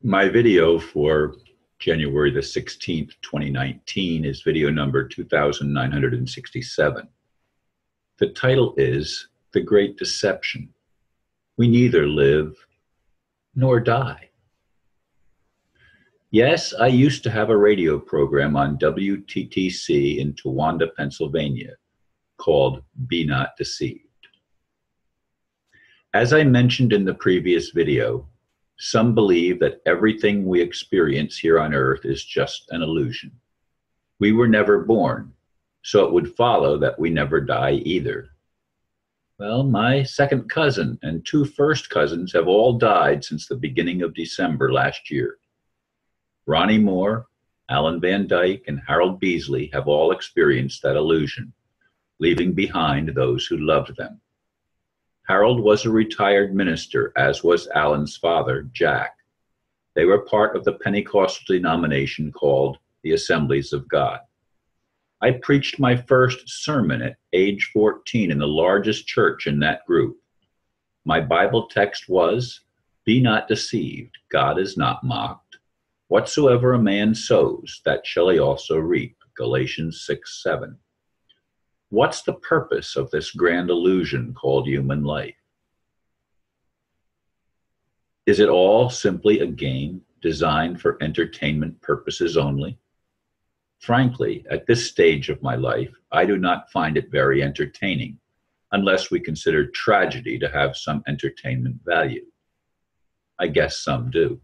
My video for January the 16th, 2019 is video number 2967. The title is The Great Deception. We neither live nor die. Yes, I used to have a radio program on WTTC in Towanda, Pennsylvania, called Be Not Deceived. As I mentioned in the previous video, some believe that everything we experience here on earth is just an illusion. We were never born, so it would follow that we never die either. Well, my second cousin and two first cousins have all died since the beginning of December last year. Ronnie Moore, Alan Van Dyke, and Harold Beasley have all experienced that illusion, leaving behind those who loved them. Harold was a retired minister, as was Alan's father, Jack. They were part of the Pentecostal denomination called the Assemblies of God. I preached my first sermon at age 14 in the largest church in that group. My Bible text was, "Be not deceived, God is not mocked. Whatsoever a man sows, that shall he also reap." Galatians 6:7. What's the purpose of this grand illusion called human life? Is it all simply a game designed for entertainment purposes only? Frankly, at this stage of my life, I do not find it very entertaining, unless we consider tragedy to have some entertainment value. I guess some do.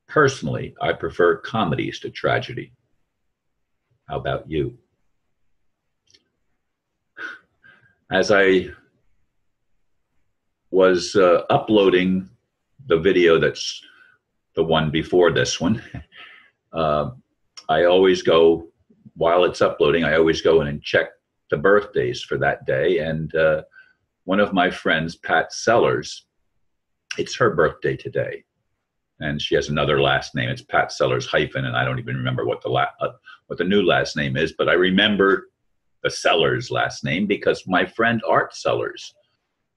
Personally, I prefer comedies to tragedy. How about you? As I was uploading the video that's the one before this one, I always go, while it's uploading, I always go in and check the birthdays for that day. And one of my friends, Pat Sellers, it's her birthday today. And she has another last name. It's Pat Sellers hyphen, and I don't even remember what the new last name is, but I remember the Sellers last name because my friend Art Sellers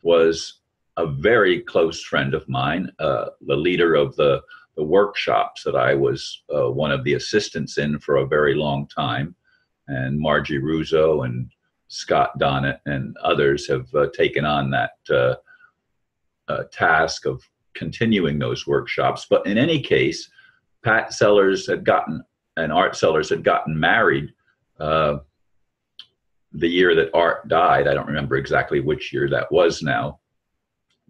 was a very close friend of mine, the leader of the workshops that I was one of the assistants in for a very long time. And Margie Russo and Scott Donnett and others have taken on that task of continuing those workshops. But in any case, Pat Sellers had gotten, and Art Sellers had gotten married the year that Art died. I don't remember exactly which year that was now,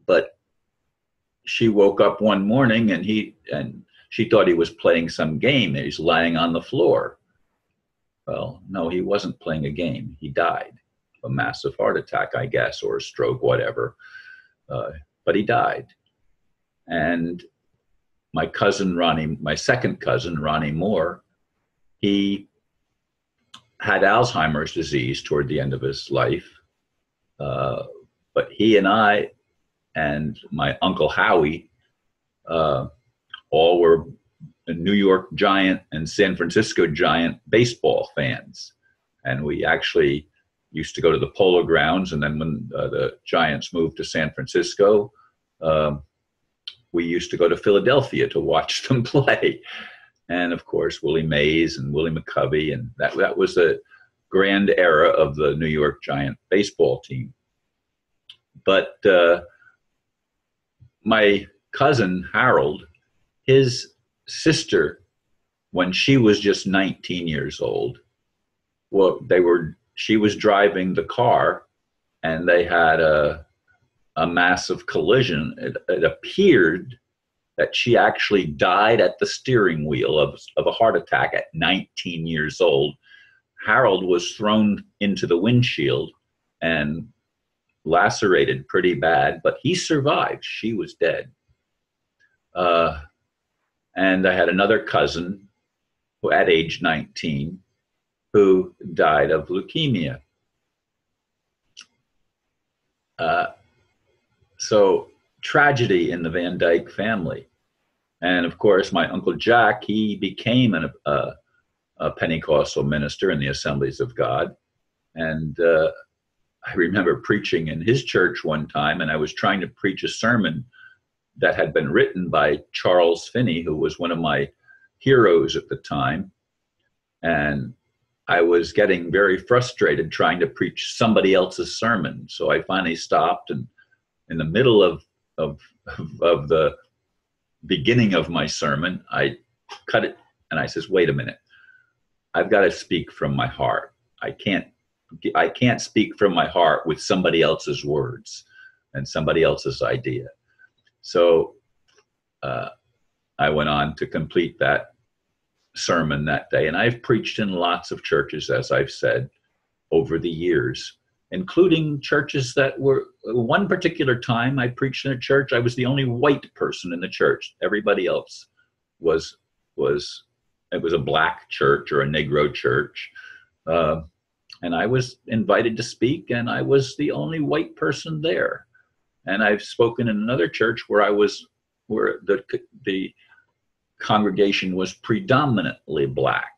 but she woke up one morning and she thought he was playing some game. He's lying on the floor. Well, no, he wasn't playing a game. He died of a massive heart attack, I guess, or a stroke, whatever. But he died. And my second cousin, Ronnie Moore, he had Alzheimer's disease toward the end of his life. But he and I and my Uncle Howie all were New York Giant and San Francisco Giant baseball fans. And we actually used to go to the Polo Grounds. And then when the Giants moved to San Francisco, we used to go to Philadelphia to watch them play. And of course, Willie Mays and Willie McCovey. And that was a grand era of the New York Giant baseball team. But my cousin Harold, his sister, when she was just 19 years old, well, she was driving the car and they had a massive collision. It appeared that she actually died at the steering wheel of a heart attack at 19 years old. Harold was thrown into the windshield and lacerated pretty bad, but he survived. She was dead. And I had another cousin who, at age 19, who died of leukemia. So tragedy in the Van Dyke family. And of course, my Uncle Jack, he became a Pentecostal minister in the Assemblies of God. And I remember preaching in his church one time, and I was trying to preach a sermon that had been written by Charles Finney, who was one of my heroes at the time. And I was getting very frustrated trying to preach somebody else's sermon. So I finally stopped, and in the middle of the beginning of my sermon, I cut it and I says, wait a minute, I've got to speak from my heart. I can't speak from my heart with somebody else's words and somebody else's idea. So I went on to complete that sermon that day. And I've preached in lots of churches, as I've said, over the years, including churches that were, one particular time I preached in a church, I was the only white person in the church. Everybody else was it was a black church or a Negro church. And I was invited to speak, and I was the only white person there. And I've spoken in another church where the congregation was predominantly black.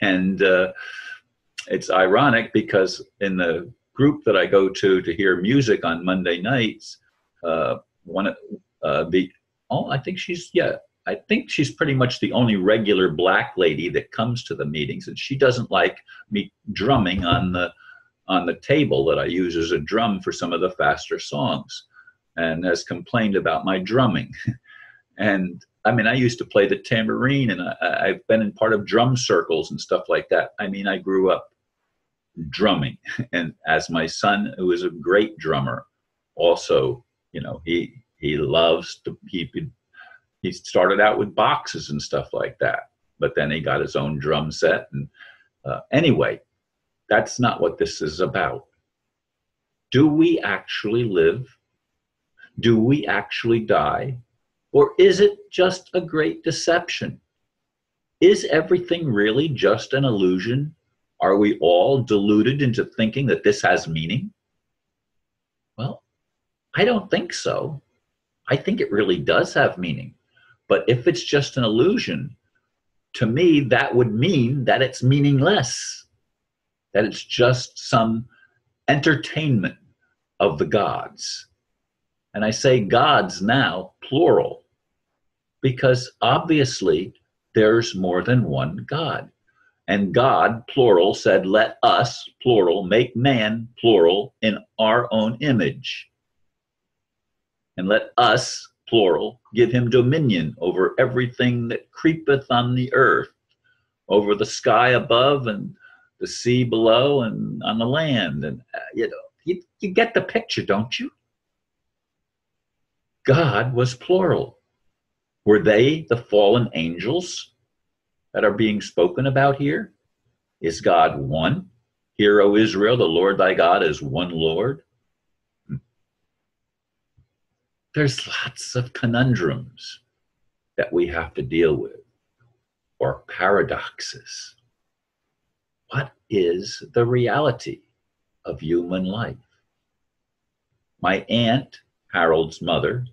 And it's ironic because in the group that I go to hear music on Monday nights, I think she's pretty much the only regular black lady that comes to the meetings, and she doesn't like me drumming on the table that I use as a drum for some of the faster songs, and has complained about my drumming. And I mean, I used to play the tambourine, and I've been in part of drum circles and stuff like that. I mean, I grew up drumming, and as my son, who is a great drummer, also, you know, he loves to, he started out with boxes and stuff like that, but then he got his own drum set. And anyway, that's not what this is about. Do we actually live? Do we actually die? Or is it just a great deception? Is everything really just an illusion? Are we all deluded into thinking that this has meaning? Well, I don't think so. I think it really does have meaning. But if it's just an illusion, to me, that would mean that it's meaningless, that it's just some entertainment of the gods. And I say gods now, plural, because obviously there's more than one God. And God, plural, said, let us, plural, make man, plural, in our own image. And let us, plural, give him dominion over everything that creepeth on the earth, over the sky above and the sea below and on the land. And, you get the picture, don't you? God was plural. Were they the fallen angels that are being spoken about here? Is God one? Hear, O Israel, the Lord thy God is one Lord. There's lots of conundrums that we have to deal with, or paradoxes. What is the reality of human life? My aunt, Harold's mother,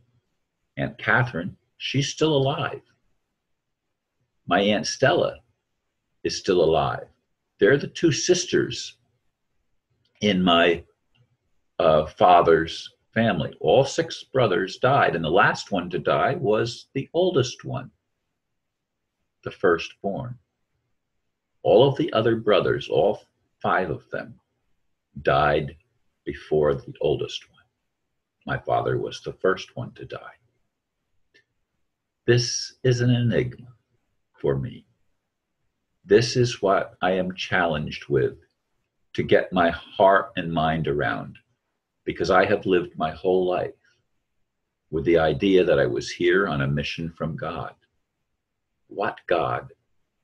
Aunt Catherine, she's still alive. My Aunt Stella is still alive. They're the two sisters in my father's family. All 6 brothers died, and the last one to die was the oldest one, the firstborn. All of the other brothers, all 5 of them, died before the oldest one. My father was the first one to die. This is an enigma for me. This is what I am challenged with to get my heart and mind around, because I have lived my whole life with the idea that I was here on a mission from God. What God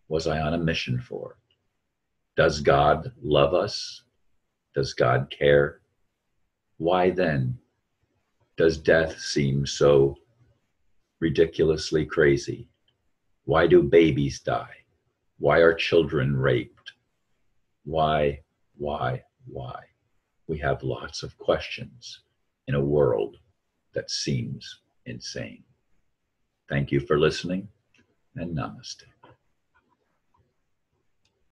was I on a mission for? Does God love us? Does God care? Why then does death seem so ridiculously crazy? Why do babies die? Why are children raped? Why? We have lots of questions in a world that seems insane. Thank you for listening, and namaste.